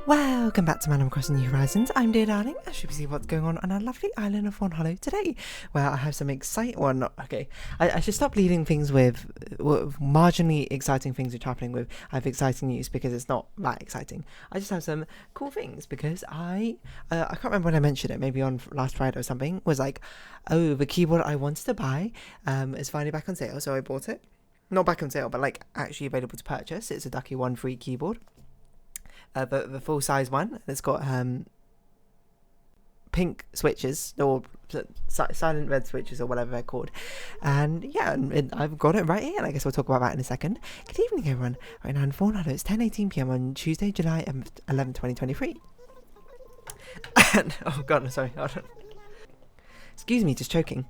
Welcome back to Animal Crossing New Horizons. I'm dear darling. I should be seeing what's going on our lovely island of Fawnhollow today, where I have some exciting. Well, not okay. I should stop leading things with marginally exciting things which are happening with. I have exciting news because it's not that exciting. I just have some cool things because I can't remember when I mentioned it. Maybe on last Friday or something. Was like, oh, the keyboard I wanted to buy is finally back on sale, so I bought it. Not back on sale, but like actually available to purchase. It's a Ducky 1 free keyboard. The full size one. It's got pink switches or silent red switches or whatever they're called, and yeah, I've got it right here. And I guess we'll talk about that in a second. Good evening, everyone. Right now in Fawnhallow, it's 10:18 p.m. on Tuesday, July 11, 2023. Oh god, sorry. Hold on. Excuse me, just choking.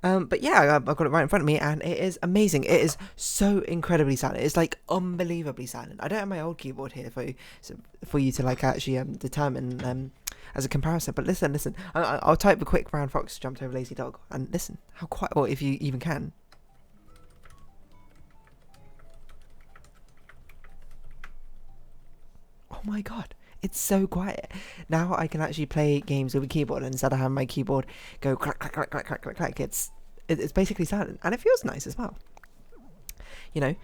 But yeah, I've got it right in front of me, and it is amazing. It is so incredibly silent. It's like unbelievably silent. I don't have my old keyboard here for you to like actually determine as a comparison. But listen. I'll type a quick brown fox jumped over lazy dog, and listen how quiet, or if you even can. Oh my god. It's so quiet. Now I can actually play games with a keyboard instead of having my keyboard go clack, clack, clack, clack, clack, clack, clack. It's basically silent, and it feels nice as well. You know,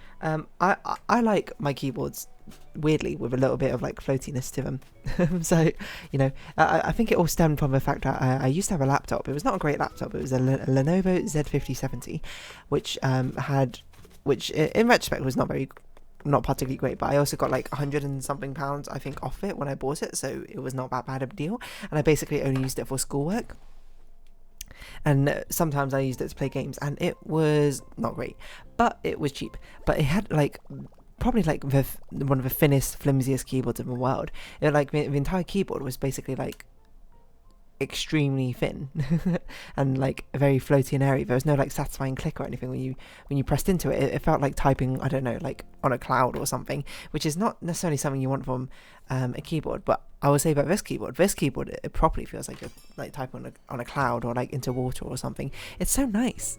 I like my keyboards weirdly with a little bit of like floatiness to them. So, you know, I think it all stemmed from the fact that I used to have a laptop. It was not a great laptop. It was a Lenovo Z5070, which which in retrospect was not particularly great, but I also got like 100 and something pounds I think off it when I bought it, so it was not that bad of a deal, and I basically only used it for schoolwork, and sometimes I used it to play games, and it was not great, but it was cheap. But it had like probably like one of the thinnest, flimsiest keyboards in the world. It like the entire keyboard was basically like extremely thin and like very floaty and airy. There was no like satisfying click or anything when you pressed into it. It felt like typing, I don't know, like on a cloud or something, which is not necessarily something you want from a keyboard. But I would say about this keyboard it properly feels like you're like typing on a cloud or like into water or something. It's so nice.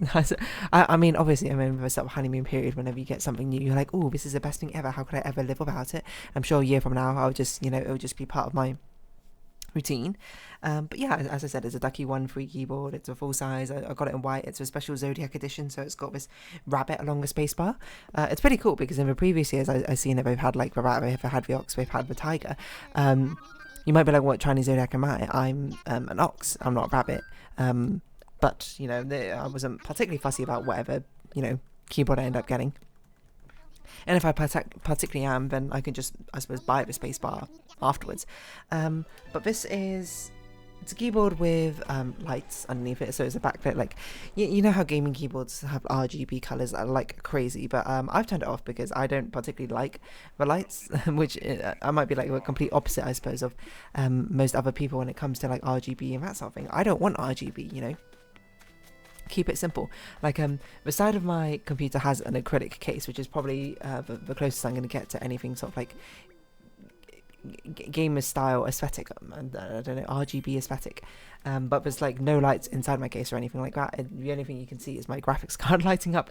I mean, obviously I'm in the sort of honeymoon period. Whenever you get something new, you're like, oh, this is the best thing ever, how could I ever live without it? I'm sure a year from now I'll just, you know, it'll just be part of my routine. But yeah, as I said, it's a Ducky 1 free keyboard. It's a full size. I got it in white. It's a special Zodiac edition, so it's got this rabbit along the spacebar. It's pretty cool because in the previous years I've seen that they've had like the rabbit, they've had the ox, they've had the tiger. You might be like, what Chinese Zodiac am I? I'm an ox. I'm not a rabbit. But you know, I wasn't particularly fussy about whatever, you know, keyboard I end up getting. And if I particularly am, then I can just, I suppose, buy the spacebar afterwards. But it's a keyboard with lights underneath it, so it's a backlit. Like, you know how gaming keyboards have RGB colors that are like crazy, but I've turned it off because I don't particularly like the lights, which I might be like the complete opposite, I suppose, of most other people when it comes to like RGB and that sort of thing. I don't want RGB, you know. Keep it simple. Like the side of my computer has an acrylic case, which is probably the closest I'm going to get to anything sort of like gamer style aesthetic. I don't know, RGB aesthetic. But there's like no lights inside my case or anything like that. The only thing you can see is my graphics card lighting up.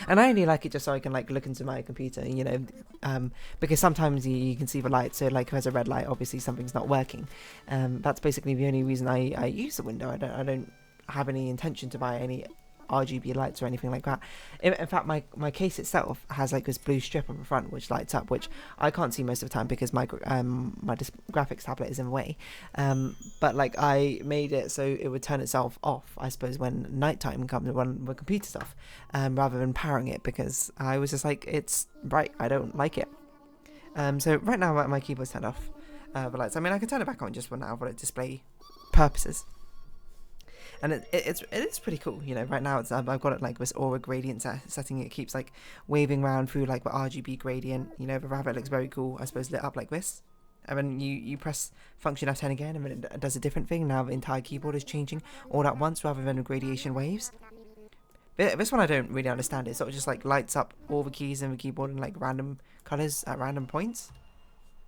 And I only like it just so I can like look into my computer, you know, because sometimes you can see the light. So like if there's a red light, obviously something's not working. That's basically the only reason I use the window. I don't have any intention to buy any RGB lights or anything like that. In fact, my case itself has like this blue strip on the front which lights up, which I can't see most of the time because my graphics tablet is in the way. But like I made it so it would turn itself off, I suppose, when nighttime comes, when the computer's off, rather than powering it, because I was just like, it's bright, I don't like it. So right now my keyboard's turned off, the lights. I mean, I can turn it back on just for now for display purposes. And it is pretty cool, you know. Right now I've got it like this aura gradient setting. It keeps like waving around through like the RGB gradient. You know, the rabbit looks very cool, I suppose, lit up like this. And then you press function F10 again, and then it does a different thing. Now the entire keyboard is changing all at once rather than the gradation waves. This one I don't really understand. It sort of just like lights up all the keys in the keyboard in like random colors at random points.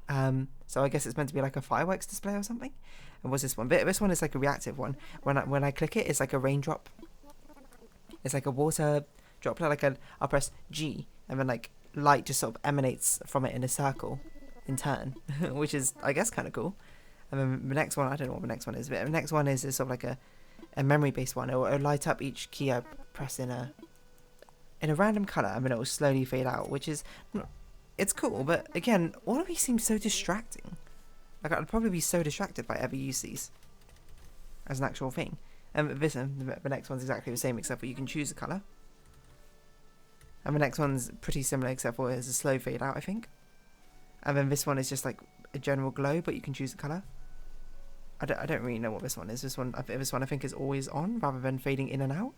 So I guess it's meant to be like a fireworks display or something. And what's this one? But this one is like a reactive one. When I click it, it's like a raindrop. It's like a water droplet. I'll press G, and then like light just sort of emanates from it in a circle in turn, which is, I guess, kind of cool. And then the next one, I don't know what the next one is, but the next one is sort of like a memory-based one. It'll light up each key I press in a random colour, and then it will slowly fade out, which is, it's cool, but again, all of these seem so distracting. Like, I'd probably be so distracted if I ever use these as an actual thing. And the next one's exactly the same, except for you can choose a colour. And the next one's pretty similar, except for it's a slow fade out, I think. And then this one is just like a general glow, but you can choose a colour. I don't really know what this one is. This one I think is always on, rather than fading in and out.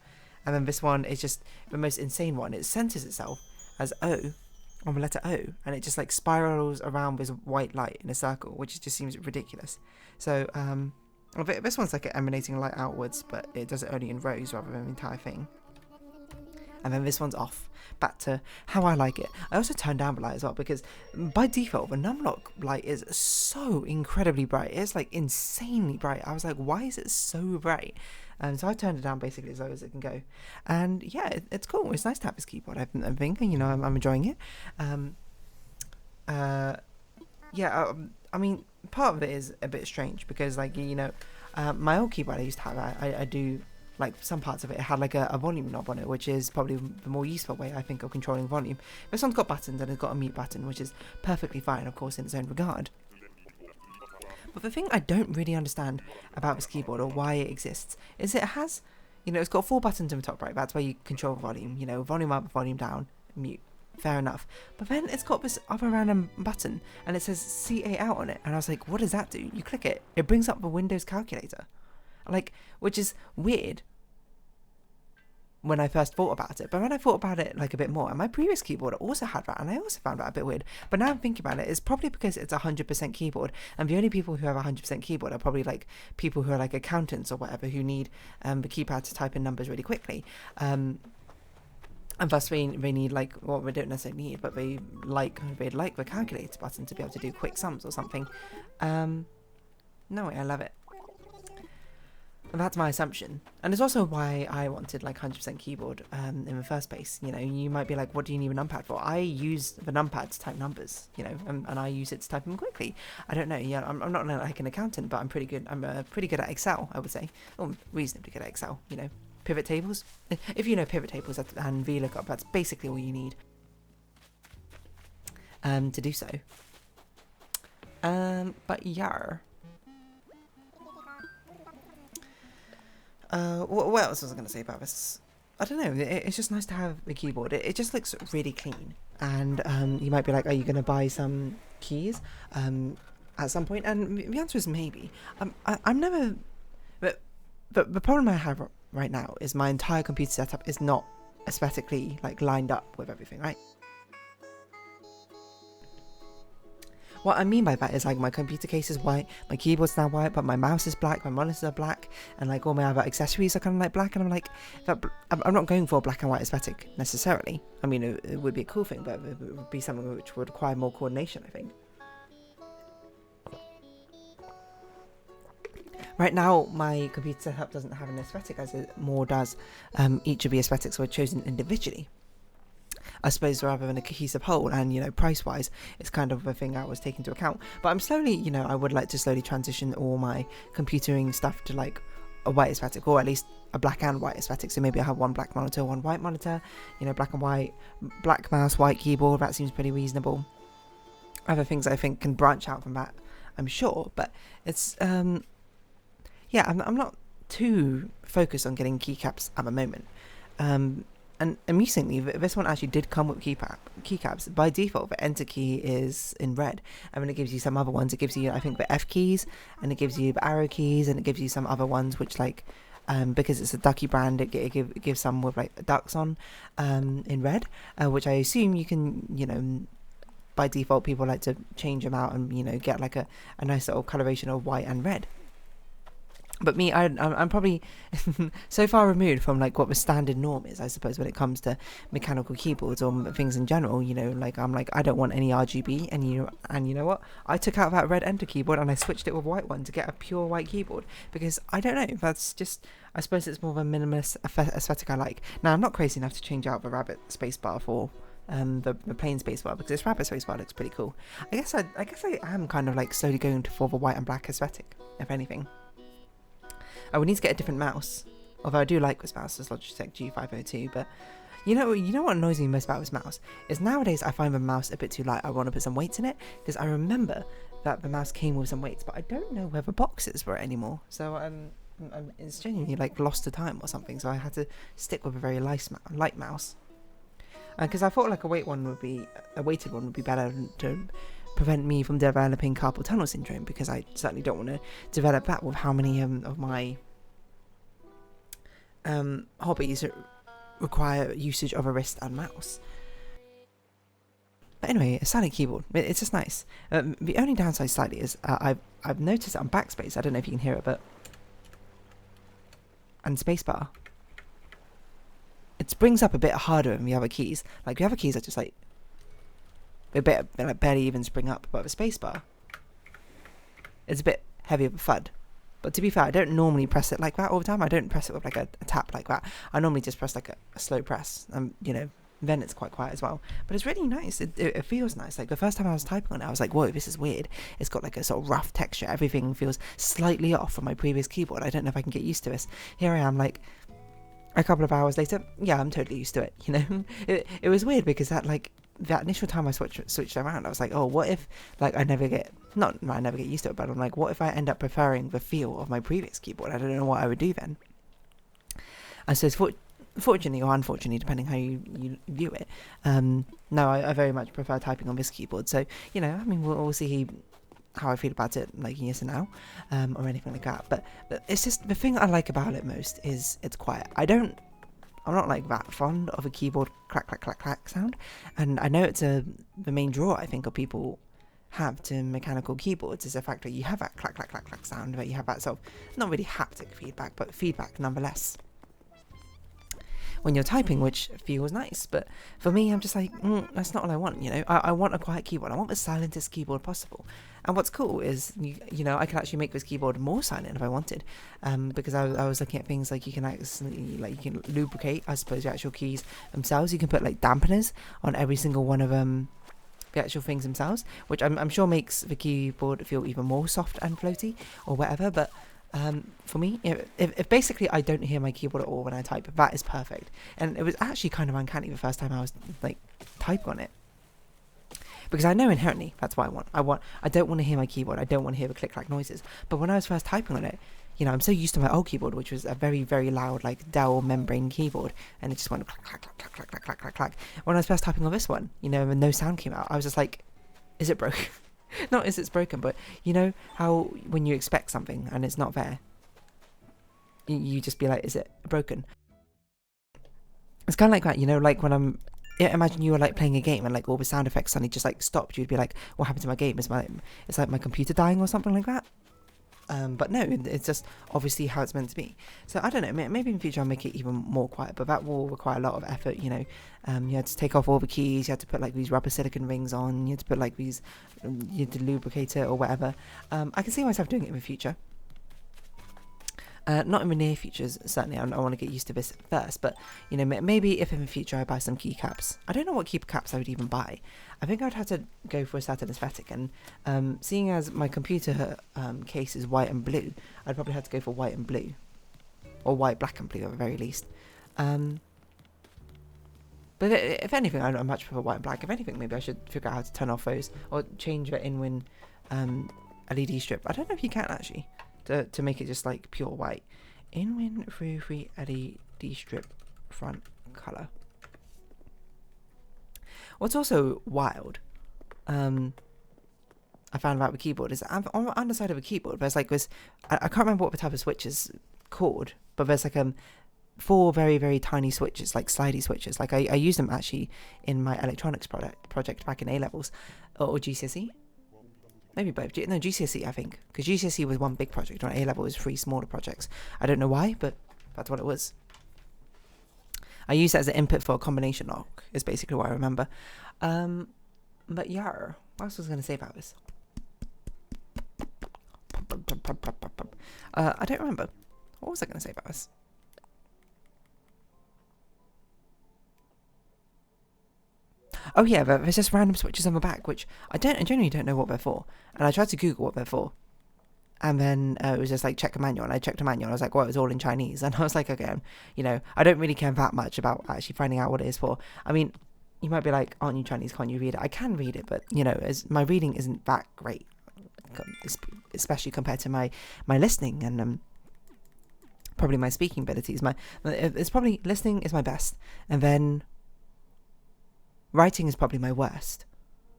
And then this one is just the most insane one. It centres itself as O, on the letter O, and it just like spirals around this white light in a circle, which just seems ridiculous. So, this one's like emanating light outwards, but it does it only in rows rather than the entire thing. And then this one's off, back to how I like it. I also turned down the light as well, because by default, the numlock light is so incredibly bright. It's like insanely bright. I was like, why is it so bright? And so I turned it down basically as low as it can go. And yeah, it's cool. It's nice to have this keyboard, I think, and, you know, I'm enjoying it. I mean, part of it is a bit strange, because, like, you know, my old keyboard I used to have, I do, like, some parts of it had like a volume knob on it, which is probably the more useful way, I think, of controlling volume. This one's got buttons, and it's got a mute button, which is perfectly fine, of course, in its own regard. But the thing I don't really understand about this keyboard, or why it exists, is it has, you know, it's got 4 buttons in the top right. That's where you control volume, you know, volume up, volume down, mute. Fair enough. But then it's got this other random button, and it says CA out on it. And I was like, what does that do? You click it, it brings up the Windows calculator. Like, which is weird when I first thought about it. But when I thought about it like a bit more, and my previous keyboard also had that, and I also found that a bit weird. But now I'm thinking about it, it's probably because it's a 100% keyboard, and the only people who have a 100% keyboard are probably like people who are like accountants or whatever, who need the keypad to type in numbers really quickly. And thus they need, like, well, they don't necessarily need, but they'd like the calculator button to be able to do quick sums or something. No, I love it. That's my assumption, and it's also why I wanted like 100% keyboard in the first place. You know, you might be like, what do you need a numpad for? I use the numpad to type numbers, you know, and I use it to type them quickly. I don't know, yeah, I'm not like an accountant, but I'm pretty good at Excel, I would say, or reasonably good at Excel, you know. Pivot tables, if you know pivot tables and VLOOKUP, that's basically all you need to do so. But yeah. What else was I going to say about this? I don't know, it's just nice to have the keyboard. It just looks really clean, and you might be like, are you going to buy some keys at some point? And the answer is maybe. I'm never, but the problem I have right now is my entire computer setup is not aesthetically like lined up with everything, right? What I mean by that is, like, my computer case is white, my keyboard's now white, but my mouse is black, my monitors are black, and like all my other accessories are kind of like black, and I'm like, I'm not going for a black and white aesthetic necessarily. I mean, it would be a cool thing, but it would be something which would require more coordination, I think. Right now, my computer setup doesn't have an aesthetic, as it more does each of the aesthetics were chosen individually, I suppose, rather than a cohesive whole. And, you know, price-wise, it's kind of a thing I was taking into account. But I'm slowly, you know, I would like to slowly transition all my computering stuff to like a white aesthetic, or at least a black and white aesthetic. So maybe I have one black monitor, one white monitor, you know, black and white, black mouse, white keyboard. That seems pretty reasonable. Other things I think can branch out from that, I'm sure. But it's, yeah, I'm not too focused on getting keycaps at the moment. And amusingly, this one actually did come with keycaps. By default, the enter key is in red, and then it gives you some other ones. It gives you, I think, the F keys, and it gives you the arrow keys, and it gives you some other ones which, like, because it's a ducky brand, it gives some with like ducks on in red, which I assume you can, you know, by default people like to change them out and, you know, get like a nice little coloration of white and red. But me, I'm probably so far removed from like what the standard norm is, I suppose, when it comes to mechanical keyboards or things in general. You know, like I'm like, I don't want any RGB, and you know what? I took out that red enter keyboard and I switched it with a white one to get a pure white keyboard, because I don't know, that's just, I suppose it's more of a minimalist aesthetic I like. Now, I'm not crazy enough to change out the rabbit spacebar for the plain spacebar, because this rapid spacebar looks pretty cool. I guess I am kind of like slowly going for the white and black aesthetic, if anything. I would need to get a different mouse, although I do like this mouse, this Logitech G502, but you know what annoys me most about this mouse is nowadays I find the mouse a bit too light. I want to put some weights in it, because I remember that the mouse came with some weights, but I don't know where the boxes were anymore, so it's genuinely like lost to time or something, so I had to stick with a very light mouse. Because I thought like a weighted one would be better to prevent me from developing carpal tunnel syndrome, because I certainly don't want to develop that with how many of my hobbies require usage of a wrist and mouse. But anyway, a silent keyboard, it's just nice. The only downside slightly is I've noticed it on backspace, I don't know if you can hear it, but and spacebar, it springs up a bit harder than the other keys. Like the other keys are just like they like barely even spring up, but the spacebar, it's a bit heavy of a thud. But to be fair, I don't normally press it like that all the time. I don't press it with like a tap like that. I normally just press like a slow press, you know, then it's quite quiet as well. But it's really nice. It feels nice. Like the first time I was typing on it, I was like, whoa, this is weird. It's got like a sort of rough texture. Everything feels slightly off from my previous keyboard. I don't know if I can get used to this. Here I am, like a couple of hours later. Yeah, I'm totally used to it. You know, it was weird because that initial time I switched around, I was like, oh, what if like I never get used to it, but I'm like, what if I end up preferring the feel of my previous keyboard? I don't know what I would do then. And so fortunately or unfortunately, depending how you view it, no, I very much prefer typing on this keyboard. So, you know, I mean, we'll see how I feel about it like years from now, or anything like that. But it's just, the thing I like about it most is it's quiet. I'm not like that fond of a keyboard clack clack clack clack sound, and I know it's the main draw I think of people have to mechanical keyboards is the fact that you have that clack clack clack clack sound, that you have that sort of not really haptic feedback, but feedback nonetheless when you're typing, which feels nice. But for me, I'm just like, that's not what I want, you know. I want a quiet keyboard. I want the silentest keyboard possible. And what's cool is, you know, I can actually make this keyboard more silent if I wanted, because I was looking at things like you can actually, like, you can lubricate, I suppose, the actual keys themselves. You can put like dampeners on every single one of the actual things themselves, which I'm sure makes the keyboard feel even more soft and floaty or whatever. But for me, if basically I don't hear my keyboard at all when I type, that is perfect. And it was actually kind of uncanny the first time I was like typing on it, because I know inherently that's what I want. I don't want to hear my keyboard. I don't want to hear the click clack noises. But when I was first typing on it, you know, I'm so used to my old keyboard, which was a very, very loud, like Dell membrane keyboard, and it just went clack clack clack clack clack clack clack clack. When I was first typing on this one, you know, and no sound came out, I was just like, is it broken? Not is it's broken, but you know how when you expect something and it's not there, you just be like, is it broken? It's kind of like that, you know, like when imagine you were like playing a game and like all the sound effects suddenly just like stopped. You'd be like, what happened to my game? It's like my computer dying or something like that. But no, it's just obviously how it's meant to be. So I don't know, maybe in the future I'll make it even more quiet, but that will require a lot of effort, you know. You had to take off all the keys, you had to put like these rubber silicone rings on, you had to put like these, you had to lubricate it or whatever. I can see myself doing it in the future. Not in the near future, certainly. I want to get used to this first, but you know, maybe if in the future I buy some keycaps. I don't know what keycaps I would even buy. I think I'd have to go for a certain aesthetic, and seeing as my computer case is white and blue, I'd probably have to go for white and blue, or white, black and blue at the very least. But if anything, I much prefer white and black. If anything, maybe I should figure out how to turn off those or change the in-win LED strip. I don't know if you can actually. To make it just like pure white. In-win through free LED strip front colour. What's also wild, I found about the keyboard is on the underside of a keyboard there's like this, I can't remember what the type of switch is called, but there's like 4 very, very tiny switches, like slidey switches. Like I use them actually in my electronics project back in A-levels or GCSE. Maybe both. No, GCSE, I think. Because GCSE was one big project, and A-level was 3 smaller projects. I don't know why, but that's what it was. I use it as an input for a combination lock, is basically what I remember. But yeah, what else was I going to say about this? I don't remember. What was I going to say about this? Oh yeah, but there's just random switches on the back, which I generally don't know what they're for. And I tried to Google what they're for. And then it was just like, check a manual. And I checked a manual. And I was like, well, it was all in Chinese. And I was like, okay, I don't really care that much about actually finding out what it is for. I mean, you might be like, aren't you Chinese? Can't you read it? I can read it, but, as my reading isn't that great, especially compared to my listening and probably my speaking abilities. It's probably listening is my best. And then writing is probably my worst.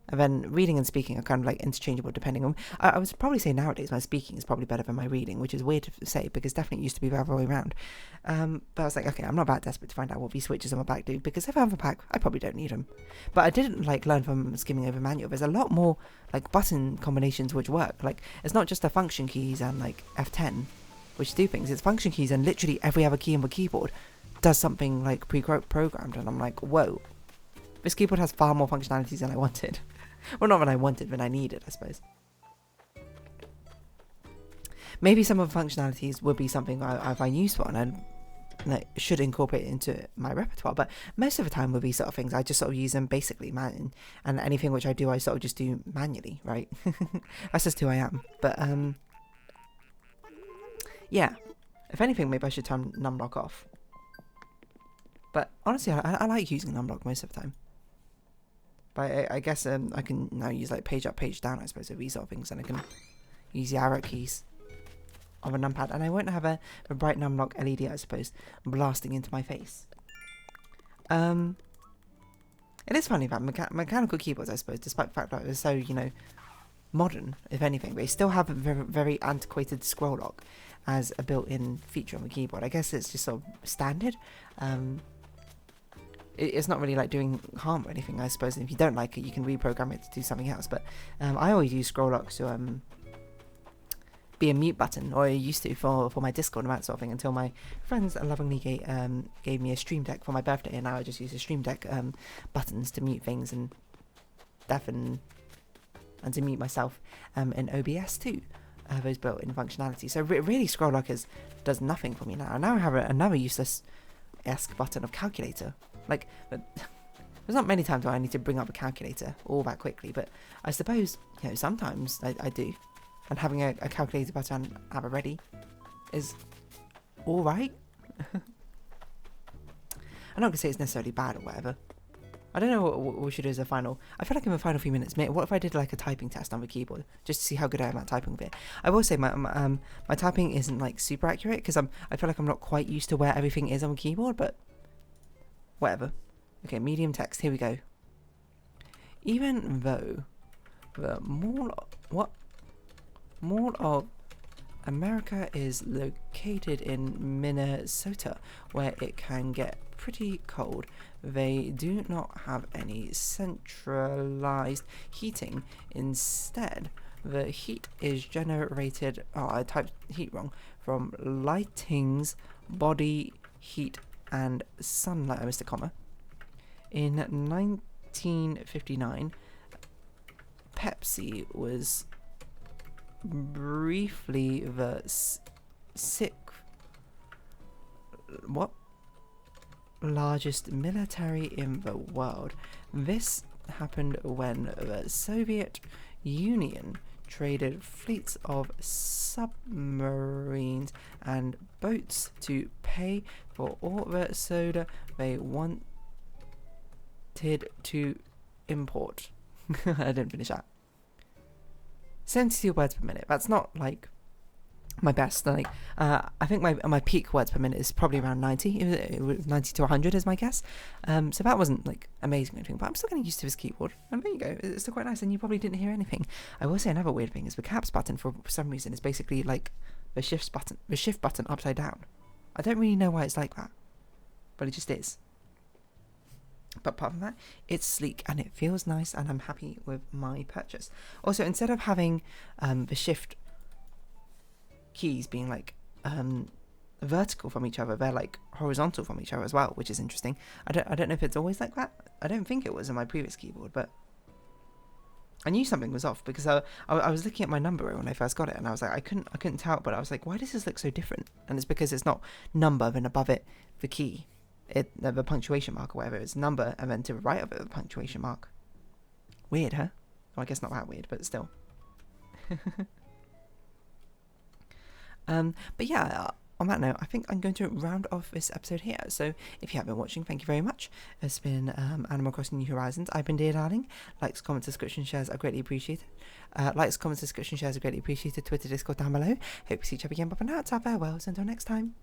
And then reading and speaking are kind of like interchangeable depending on... I would probably say nowadays my speaking is probably better than my reading, which is weird to say because definitely used to be the other way around. But I was like, okay, I'm not that desperate to find out what these switches on my back do, because if I have a pack, I probably don't need them. But I didn't learn from skimming over manual. There's a lot more button combinations which work. It's not just the function keys and F10 which do things. It's function keys and literally every other key on the keyboard does something pre-programmed, and I'm like, whoa. This keyboard has far more functionalities than I wanted. Well, not than I wanted, than I needed, I suppose. Maybe some of the functionalities would be something I find useful and I should incorporate into my repertoire, but most of the time with these sort of things, I just sort of use them basically, and anything which I do, I sort of just do manually, right? That's just who I am. But, yeah. If anything, maybe I should turn numblock off. But honestly, I like using numblock most of the time. But I guess I can now use page up, page down, I suppose, with these sort of things, and I can use the arrow keys on a numpad, and I won't have a bright numlock LED, I suppose, blasting into my face. It is funny that mechanical keyboards, I suppose, despite the fact that they're so, modern, if anything, they still have a very, very antiquated scroll lock as a built-in feature on the keyboard. I guess it's just sort of standard. It's not really doing harm or anything, I suppose. And if you don't like it, you can reprogram it to do something else. But I always use scroll locks to be a mute button, or I used to for my Discord and that sort of thing, until my friends lovingly gave me a Stream Deck for my birthday, and now I just use a Stream Deck buttons to mute things and deafen and to mute myself in OBS too. Those built-in functionality. So really, scroll lock does nothing for me now. I now have another useless-esque button of calculator. There's not many times where I need to bring up a calculator all that quickly, but I suppose, sometimes I do. And having a calculator button at the ready is alright. I'm not going to say it's necessarily bad or whatever. I don't know what we should do as a final... I feel like in the final few minutes, what if I did a typing test on the keyboard, just to see how good I am at typing with it. I will say my typing isn't super accurate, because I feel like I'm not quite used to where everything is on the keyboard, but... whatever. Okay, medium text, here we go. Even though the Mall of America is located in Minnesota, where it can get pretty cold, they do not have any centralized heating. Instead, the heat is generated, I typed heat wrong, from lightings, body heat, and sunlight. I missed a comma. In 1959, Pepsi was briefly the largest military in the world. This happened when the Soviet Union traded fleets of submarines and boats to pay for all the soda they wanted to import. I didn't finish that. 72 words per minute. That's not my best. I think my peak words per minute is probably around 90. 90 to 100 is my guess. So that wasn't amazing or anything, but I'm still getting used to this keyboard. And there you go. It's still quite nice, and you probably didn't hear anything. I will say another weird thing is the caps button for some reason is basically the shift button upside down. I don't really know why it's like that, but it just is. But apart from that, it's sleek and it feels nice, and I'm happy with my purchase. Also, instead of having the shift keys being vertical from each other, they're horizontal from each other as well, which is interesting. I don't know if it's always like that. I don't think it was in my previous keyboard, but I knew something was off because I was looking at my number when I first got it, and I was like, I couldn't tell, but I was like, why does this look so different? And it's because it's not number, then above it the key. the punctuation mark or whatever. It's number and then to the right of it the punctuation mark. Weird, huh? Well, I guess not that weird, but still. But yeah, on that note, I think I'm going to round off this episode here. So if you have been watching, thank you very much. It's been Animal Crossing New Horizons. I've been Dear Darling. Likes, comments, subscription, shares are greatly appreciated. Likes, comments, subscription, shares are greatly appreciated. Twitter, Discord down below. Hope to see each other again. But for now, it's our farewells. Until next time.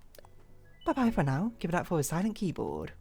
Bye bye for now. Give it up for a silent keyboard.